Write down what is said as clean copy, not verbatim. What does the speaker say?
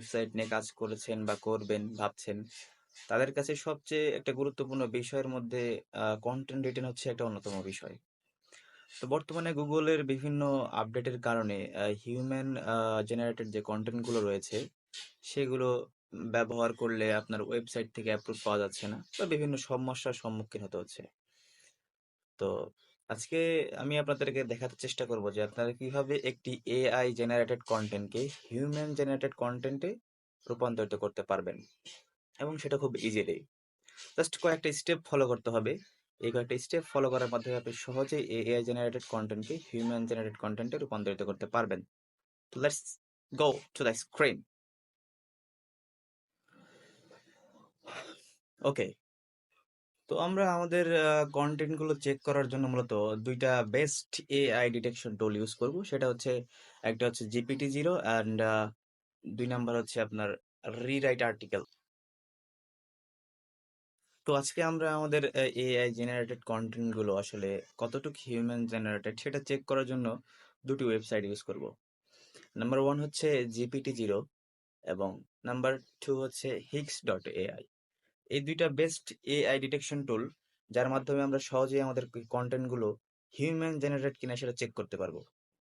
Website নিয়ে কাজ করেছেন বা করবেন ভাবছেন, তাদের কাছে সবচেয়ে একটা গুরুত্বপূর্ণ বিষয়ের মধ্যে কনটেন্ট রিটেন হচ্ছে একটা অন্যতম বিষয়। তো বর্তমানে গুগলের বিভিন্ন আপডেটের কারণে হিউম্যান জেনারেটেড যে কনটেন্ট গুলো রয়েছে, সেগুলো ব্যবহার করলে আপনার ওয়েবসাইট থেকে অ্যাপ্রুভ পাওয়া যাচ্ছে না বা বিভিন্ন সমস্যার সম্মুখীন হতে হচ্ছে। তো আজকে আমি আপনাদেরকে দেখাতে চেষ্টা করব যে আপনারা কিভাবে একটি এআই জেনারেটেড কনটেন্টকে হিউম্যান জেনারেটেড কনটেন্টে রূপান্তরিত করতে পারবেন এবং সেটা খুব ইজিলি। জাস্ট কয়েকটা স্টেপ ফলো করতে হবে। এই কয়েকটা স্টেপ ফলো করার মাধ্যমে আপনি সহজেই এই এআই জেনারেটেড কনটেন্টকে হিউম্যান জেনারেটেড কনটেন্টে রূপান্তরিত করতে পারবেন্তো let's go to the screen. Okay, তো আমরা আমাদের কনটেন্ট গুলো চেক করার জন্য মূলত দুইটা বেস্ট এআই ডিটেকশন টুল ইউজ করব। সেটা হচ্ছে একটা হচ্ছে GPT-0 অ্যান্ড দুই নাম্বার হচ্ছে আপনার রিরাইট আর্টিকেল। তো আজকে আমরা আমাদের এআই জেনারেটেড কন্টেন্ট গুলো আসলে কতটুকু হিউম্যান জেনারেটেড সেটা চেক করার জন্য দুটি ওয়েবসাইট ইউজ করব। নাম্বার ওয়ান হচ্ছে GPT-0 এবং নাম্বার টু হচ্ছে Hix.ai। এই দুইটা বেস্ট এআই ডিটেকশন টুল, যার মাধ্যমে আমরা সহজেই আমাদের কন্টেন্ট গুলো হিউম্যান জেনারেটেড কিনা সেটা চেক করতে পারবো।